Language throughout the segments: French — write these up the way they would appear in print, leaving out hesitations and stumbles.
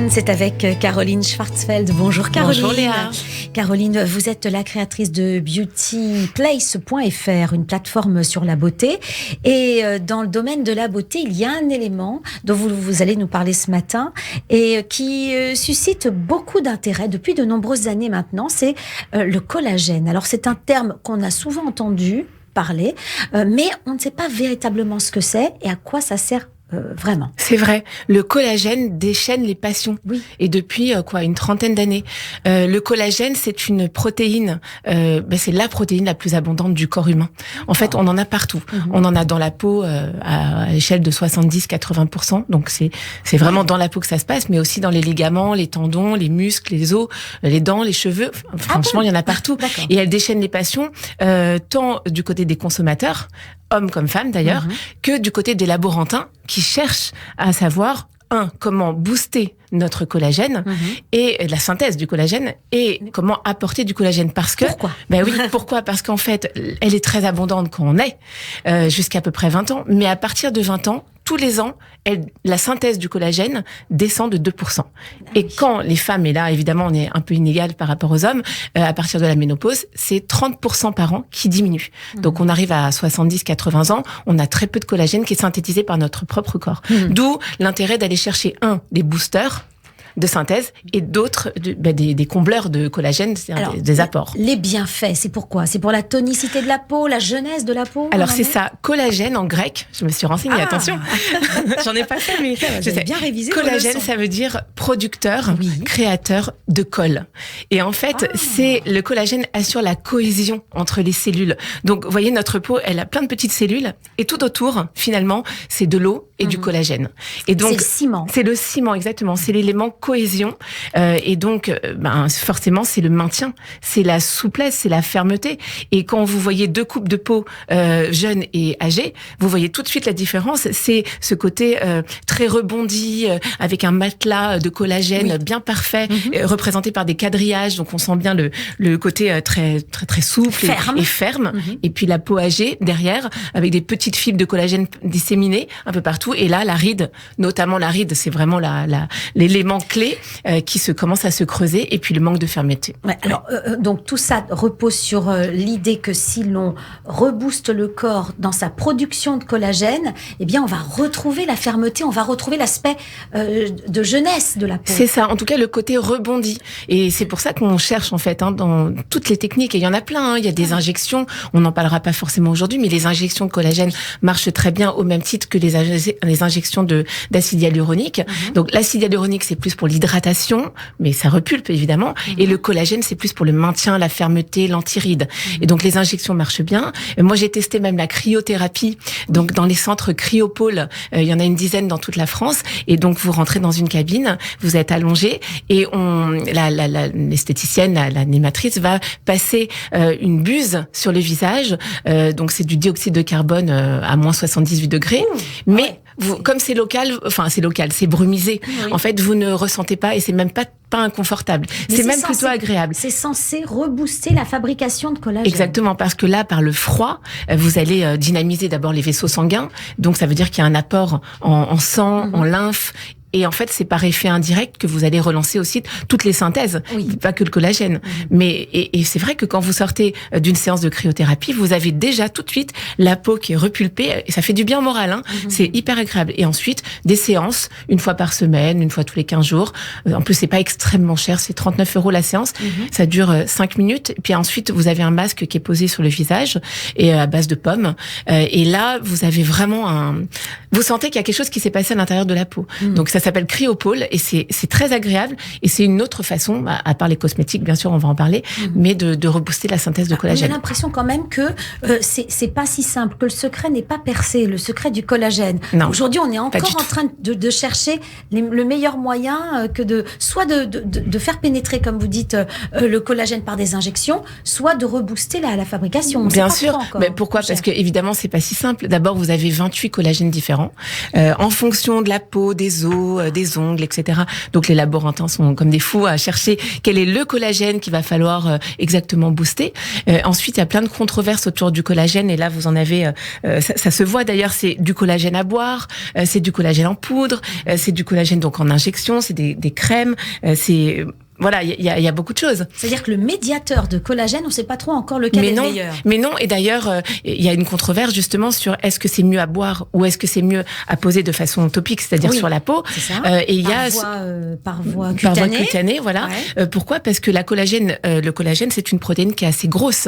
Collagène, c'est avec Caroline Schwartzfeld. Bonjour Caroline. Bonjour Léa. Caroline, vous êtes la créatrice de beautyplace.fr, une plateforme sur la beauté. Et dans le domaine de la beauté, il y a un élément dont vous allez nous parler ce matin et qui suscite beaucoup d'intérêt depuis de nombreuses années maintenant, c'est le collagène. Alors c'est un terme qu'on a souvent entendu parler, mais on ne sait pas véritablement ce que c'est et à quoi ça sert vraiment. C'est vrai, le collagène déchaîne les passions. Oui. Et depuis une 30aine d'années. Le collagène, c'est une protéine, c'est la protéine la plus abondante du corps humain. En fait, on en a partout. On en a dans la peau à l'échelle de 70-80%. Donc c'est vraiment dans la peau que ça se passe, mais aussi dans les ligaments, les tendons, les muscles, les os, les dents, les cheveux. Franchement, il y en a partout. D'accord. Et elle déchaîne les passions, tant du côté des consommateurs, hommes comme femmes d'ailleurs, que du côté des laborantins qui cherchent à savoir comment booster notre collagène et la synthèse du collagène et comment apporter du collagène. Parce que pourquoi ? Pourquoi ? Parce qu'en fait, elle est très abondante quand on est jusqu'à peu près 20 ans, mais à partir de 20 ans, tous les ans, la synthèse du collagène descend de 2%. Et quand les femmes, et là évidemment on est un peu inégal par rapport aux hommes, à partir de la ménopause, c'est 30% par an qui diminue. Donc on arrive à 70-80 ans, on a très peu de collagène qui est synthétisé par notre propre corps. D'où l'intérêt d'aller chercher des boosters de synthèse et d'autres des combleurs de collagène, c'est-à-dire des apports. Les bienfaits, c'est pourquoi ? C'est pour la tonicité de la peau, la jeunesse de la peau ? Alors c'est ça, collagène en grec, je me suis renseignée, attention, j'en ai pas fait, mais je sais bien révisé. Collagène, ça veut dire producteur, créateur de colle. Et en fait, le collagène assure la cohésion entre les cellules. Donc vous voyez, notre peau, elle a plein de petites cellules et tout autour, finalement, c'est de l'eau et du collagène. Et donc, c'est le ciment. C'est le ciment, exactement. C'est l'élément cohésion. Et donc, forcément, c'est le maintien. C'est la souplesse, c'est la fermeté. Et quand vous voyez deux coupes de peau jeunes et âgées, vous voyez tout de suite la différence. C'est ce côté très rebondi, avec un matelas de collagène bien parfait, représenté par des quadrillages. Donc, on sent bien le côté très, très, très souple et ferme. Et puis, la peau âgée, derrière, avec des petites fibres de collagène disséminées un peu partout. Et là, la ride, notamment la ride, c'est vraiment l'élément clé qui commence à se creuser. Et puis le manque de fermeté. Ouais, alors, donc tout ça repose sur l'idée que si l'on rebooste le corps dans sa production de collagène, eh bien, on va retrouver la fermeté, on va retrouver l'aspect de jeunesse de la peau. C'est ça, en tout cas le côté rebondi. Et c'est pour ça qu'on cherche en fait dans toutes les techniques. Et il y en a plein. Il y a des injections. On n'en parlera pas forcément aujourd'hui, mais les injections de collagène marchent très bien au même titre que les injections d'acide hyaluronique. Donc l'acide hyaluronique, c'est plus pour l'hydratation, mais ça repulpe évidemment. Et le collagène, c'est plus pour le maintien, la fermeté, l'antiride. Et donc les injections marchent bien. Moi, j'ai testé même la cryothérapie. Donc dans les centres cryopôles, il y en a une dizaine dans toute la France. Et donc vous rentrez dans une cabine, vous êtes allongé et l'esthéticienne, l'animatrice va passer une buse sur le visage. Donc c'est du dioxyde de carbone à moins 78 degrés. Mais comme c'est local, c'est brumisé. En fait, vous ne ressentez pas et c'est même pas inconfortable. C'est même plutôt agréable. C'est censé rebooster la fabrication de collagène. Exactement, parce que là, par le froid, vous allez dynamiser d'abord les vaisseaux sanguins. Donc, ça veut dire qu'il y a un apport en sang, en lymphe. Et en fait, c'est par effet indirect que vous allez relancer aussi toutes les synthèses, pas que le collagène. Mais et c'est vrai que quand vous sortez d'une séance de cryothérapie, vous avez déjà tout de suite la peau qui est repulpée et ça fait du bien au moral. C'est hyper agréable. Et ensuite, des séances, une fois par semaine, une fois tous les 15 jours. En plus, c'est pas extrêmement cher, c'est 39 € la séance. Ça dure 5 minutes. Et puis ensuite, vous avez un masque qui est posé sur le visage et à base de pommes. Et là, vous avez vraiment vous sentez qu'il y a quelque chose qui s'est passé à l'intérieur de la peau. Donc ça s'appelle cryopôle et c'est très agréable et c'est une autre façon, à part les cosmétiques bien sûr on va en parler, mais de rebooster la synthèse de collagène. J'ai l'impression quand même que c'est pas si simple, que le secret n'est pas percé, le secret du collagène. Non, aujourd'hui on est encore en train de chercher le meilleur moyen soit de faire pénétrer, comme vous dites, le collagène par des injections, soit de rebooster la fabrication. Bien sûr, mais pourquoi ? Parce que évidemment c'est pas si simple. D'abord vous avez 28 collagènes différents en fonction de la peau, des os, peau, des ongles, etc. Donc les laborantins sont comme des fous à chercher quel est le collagène qu'il va falloir exactement booster. Ensuite, il y a plein de controverses autour du collagène, et là vous en avez, ça se voit d'ailleurs, c'est du collagène à boire, c'est du collagène en poudre, c'est du collagène donc en injection, c'est des crèmes, c'est... Voilà, il y a beaucoup de choses. C'est-à-dire que le médiateur de collagène, on ne sait pas trop encore lequel est le meilleur. Mais non, et d'ailleurs, il y a une controverse justement sur est-ce que c'est mieux à boire ou est-ce que c'est mieux à poser de façon topique, c'est-à-dire sur la peau. C'est ça. Et il y a par voie cutanée. Par voie cutanée, voilà. Ouais. Pourquoi ? Parce que le collagène, c'est une protéine qui est assez grosse.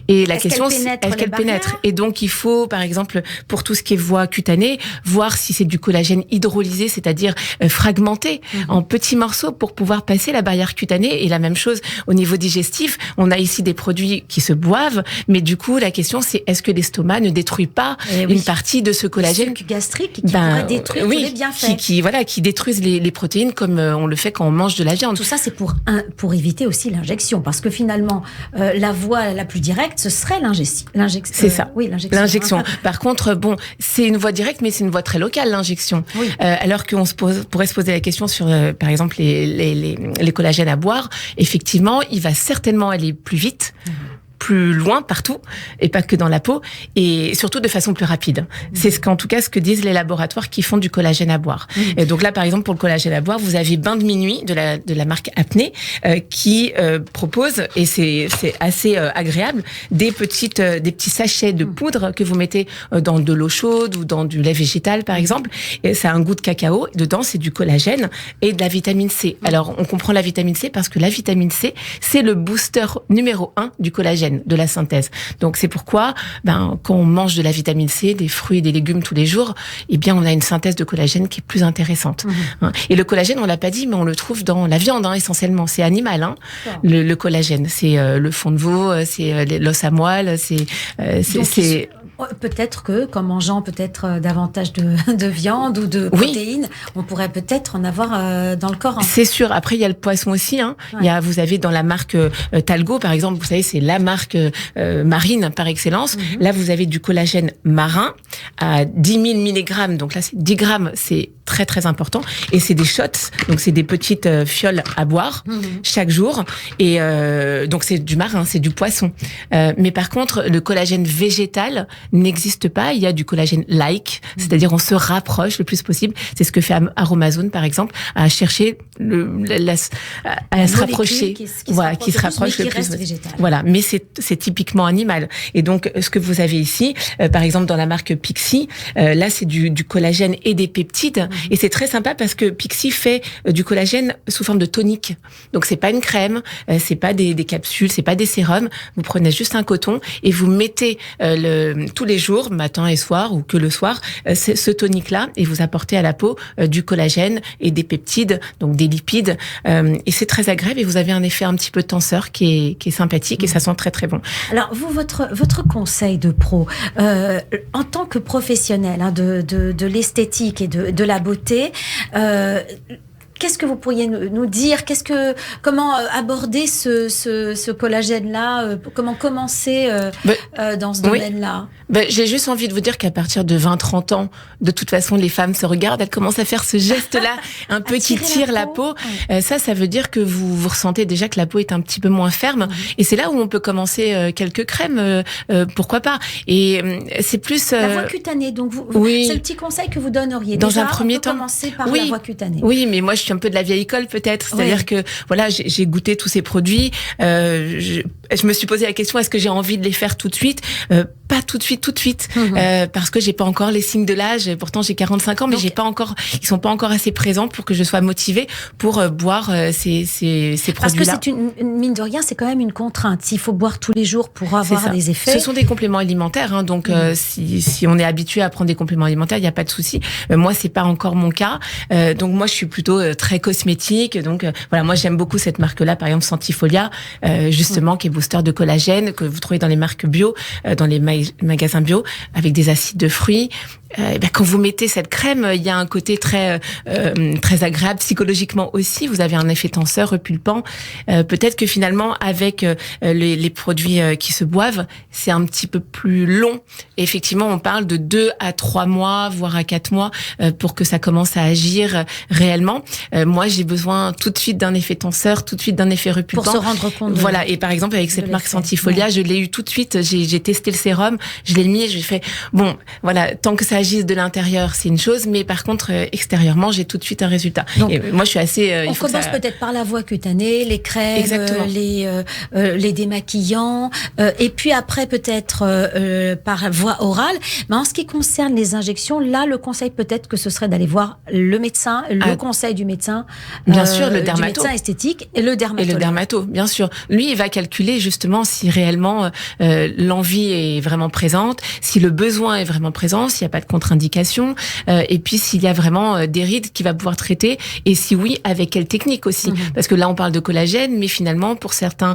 Et la question, est-ce qu'elle pénètre ? Et donc, il faut, par exemple, pour tout ce qui est voie cutanée, voir si c'est du collagène hydrolysé, c'est-à-dire fragmenté en petits morceaux pour pouvoir passer la barrière cutanée. Et la même chose au niveau digestif, on a ici des produits qui se boivent, mais du coup la question c'est est-ce que l'estomac ne détruit pas une partie de ce collagène sucre gastrique qui pourrait détruire tous les bienfaits, qui détruisent les protéines comme on le fait quand on mange de la viande. Tout ça c'est pour éviter aussi l'injection, parce que finalement la voie la plus directe ce serait l'injection. C'est ça. Oui, l'injection. Par contre, bon, c'est une voie directe, mais c'est une voie très locale, l'injection. Oui. Alors qu'on pourrait se poser la question sur, par exemple, les collagènes à boire. Effectivement, il va certainement aller plus vite, plus loin partout, et pas que dans la peau, et surtout de façon plus rapide. C'est en tout cas ce que disent les laboratoires qui font du collagène à boire. Et donc là, par exemple, pour le collagène à boire, vous avez Bain de Minuit de la marque Apnée qui propose, et c'est assez agréable, des petits sachets de poudre que vous mettez dans de l'eau chaude ou dans du lait végétal, par exemple. Et ça a un goût de cacao. Dedans, c'est du collagène et de la vitamine C. Alors, on comprend la vitamine C parce que la vitamine C, c'est le booster numéro 1 du collagène, de la synthèse. Donc c'est pourquoi quand on mange de la vitamine C, des fruits et des légumes tous les jours, eh bien on a une synthèse de collagène qui est plus intéressante. Et le collagène, on l'a pas dit, mais on le trouve dans la viande essentiellement. C'est animal, le collagène. C'est le fond de veau, c'est l'os à moelle, c'est peut-être que, comme mangeant davantage de viande ou de protéines, on pourrait peut-être en avoir dans le corps. C'est sûr. Après, il y a le poisson aussi. Vous avez dans la marque Talgo, par exemple, vous savez, c'est la marque marine par excellence. Là, vous avez du collagène marin à 10 000 mg. Donc là, c'est 10 grammes, c'est très, très important. Et c'est des shots, donc c'est des petites fioles à boire chaque jour. Et donc, c'est du marin, c'est du poisson. Mais par contre, le collagène végétal n'existe pas. Il y a du collagène c'est-à-dire on se rapproche le plus possible. C'est ce que fait Aromazone, par exemple, à chercher à se rapprocher, qui se rapproche le plus végétal. Voilà, mais c'est typiquement animal. Et donc ce que vous avez ici, par exemple dans la marque Pixi, là c'est du collagène et des peptides, et c'est très sympa parce que Pixi fait du collagène sous forme de tonique. Donc c'est pas une crème, c'est pas des capsules, c'est pas des sérums. Vous prenez juste un coton et vous mettez tous les jours, matin et soir, ou que le soir, ce tonique-là, et vous apportez à la peau du collagène et des peptides, donc des lipides, et c'est très agréable, et vous avez un effet un petit peu tenseur qui est sympathique, et ça sent très très bon. Alors vous, votre conseil de pro, en tant que professionnel de l'esthétique et de la beauté, qu'est-ce que vous pourriez nous dire ? Comment aborder ce collagène-là ? Comment commencer dans ce domaine-là ? J'ai juste envie de vous dire qu'à partir de 20-30 ans, de toute façon, les femmes se regardent, elles commencent à faire ce geste-là, un peu qui tire la peau. Ça veut dire que vous ressentez déjà que la peau est un petit peu moins ferme. Et c'est là où on peut commencer quelques crèmes, pourquoi pas. Et c'est plus... La voie cutanée, donc c'est le petit conseil que vous donneriez. Dans un premier temps, commencer par la voie cutanée. Oui, mais moi, je suis un peu de la vieille école peut-être, c'est-à-dire que voilà, j'ai goûté tous ces produits, je me suis posé la question, est-ce que j'ai envie de les faire tout de suite ? Pas tout de suite, parce que j'ai pas encore les signes de l'âge. Pourtant j'ai 45 ans, mais ils sont pas encore assez présents pour que je sois motivée pour boire ces produits-là. Parce que c'est une mine de rien, c'est quand même une contrainte. S'il faut boire tous les jours pour avoir des effets. Ce sont des compléments alimentaires, donc si on est habitué à prendre des compléments alimentaires, il y a pas de souci. Moi c'est pas encore mon cas, donc moi je suis plutôt très cosmétique. Donc voilà, moi j'aime beaucoup cette marque-là, par exemple Santifolia, justement qui est booster de collagène que vous trouvez dans les marques bio, dans les magasins bio, avec des acides de fruits. quand vous mettez cette crème, il y a un côté très très agréable psychologiquement aussi. Vous avez un effet tenseur, repulpant. Peut-être que finalement, avec les produits qui se boivent, c'est un petit peu plus long. Et effectivement, on parle de 2 à 3 mois, voire à 4 mois, pour que ça commence à agir réellement. Moi, j'ai besoin tout de suite d'un effet tenseur, tout de suite d'un effet repulpant. Pour se rendre compte. Voilà. Et par exemple, avec cette marque Sentifolia, je l'ai eu tout de suite. J'ai testé le sérum, je l'ai mis et j'ai fait, bon, voilà, tant que ça agisse de l'intérieur, c'est une chose, mais par contre, extérieurement, j'ai tout de suite un résultat. Donc, et moi, je suis assez... on commence peut-être par la voie cutanée, les crèmes, les démaquillants, et puis après peut-être par voie orale. Mais en ce qui concerne les injections, là, le conseil peut-être que ce serait d'aller voir le médecin, le conseil du médecin. Bien sûr, le dermato. Du médecin esthétique et le dermatologue. Et le dermato, bien sûr. Lui, il va calculer justement si réellement l'envie est vraiment présente, si le besoin est vraiment présent, s'il n'y a pas de contre-indication, et puis s'il y a vraiment des rides qu'il va pouvoir traiter, et si oui, avec quelle technique aussi. Parce que là, on parle de collagène, mais finalement, pour certaines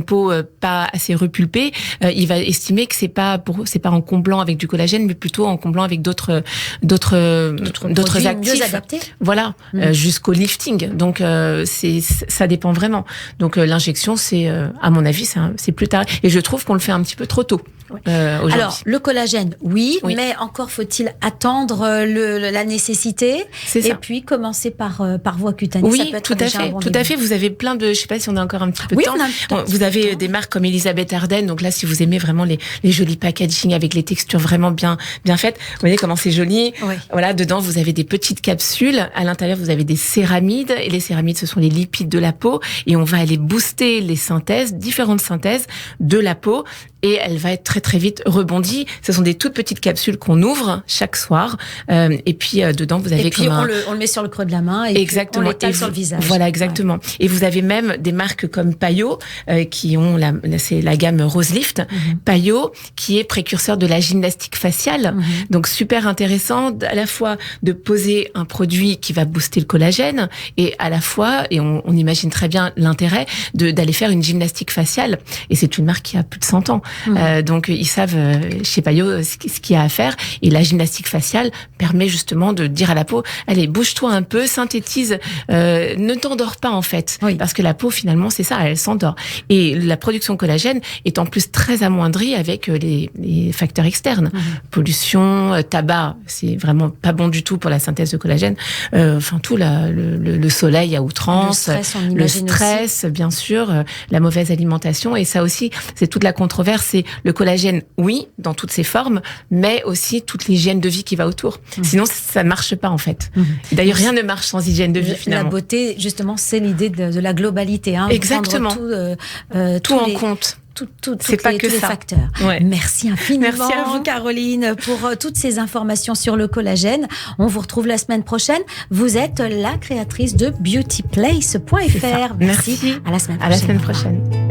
peaux pas assez repulpées, il va estimer que c'est pas en comblant avec du collagène, mais plutôt en comblant avec d'autres actifs. Mieux adaptés. Voilà, jusqu'au lifting. Donc ça dépend vraiment. Donc l'injection, c'est à mon avis, c'est plus tard. Et je trouve qu'on le fait un petit peu trop tôt. Aujourd'hui. Alors, le collagène, oui, mais encore faut-il attendre la nécessité et puis commencer par voie cutanée. Oui, ça peut être tout à fait. Vous avez plein de, je sais pas si on a encore un petit peu de temps. Vous avez des marques comme Elisabeth Arden. Donc là, si vous aimez vraiment les jolis packaging avec les textures vraiment bien faites, vous voyez comment c'est joli. Oui. Voilà, dedans vous avez des petites capsules. À l'intérieur, vous avez des céramides. Et les céramides, ce sont les lipides de la peau. Et on va aller booster les différentes synthèses de la peau. Et elle va être très très vite rebondie. Ce sont des toutes petites capsules qu'on ouvre chaque soir. Et puis dedans, vous avez on le met sur le creux de la main et on l'étale sur le visage. Voilà, exactement. Ouais. Et vous avez même des marques comme Payot qui ont c'est la gamme Rose Lift. Payot qui est précurseur de la gymnastique faciale. Donc super intéressant à la fois de poser un produit qui va booster le collagène et à la fois, et on imagine très bien l'intérêt d'aller faire une gymnastique faciale. Et c'est une marque qui a plus de 100 ans. Donc ils savent chez Payot ce qu'il y a à faire, et la gymnastique faciale permet justement de dire à la peau, allez, bouge-toi un peu, synthétise, ne t'endors pas en fait, parce que la peau finalement c'est ça, elle s'endort, et la production de collagène est en plus très amoindrie avec les facteurs externes, pollution, tabac, c'est vraiment pas bon du tout pour la synthèse de collagène, enfin tout le soleil à outrance, le stress bien sûr, la mauvaise alimentation, et ça aussi c'est toute la controverse. C'est le collagène, oui, dans toutes ses formes, mais aussi toute l'hygiène de vie qui va autour. Sinon, ça ne marche pas, en fait. D'ailleurs, rien ne marche sans hygiène de vie, finalement. La beauté, justement, c'est l'idée de la globalité. Hein, exactement. Tout en compte. C'est pas que tous les facteurs. Ouais. Merci infiniment, merci à vous, Caroline, pour toutes ces informations sur le collagène. On vous retrouve la semaine prochaine. Vous êtes la créatrice de beautyplace.fr. Merci. À la semaine prochaine. À la semaine prochaine.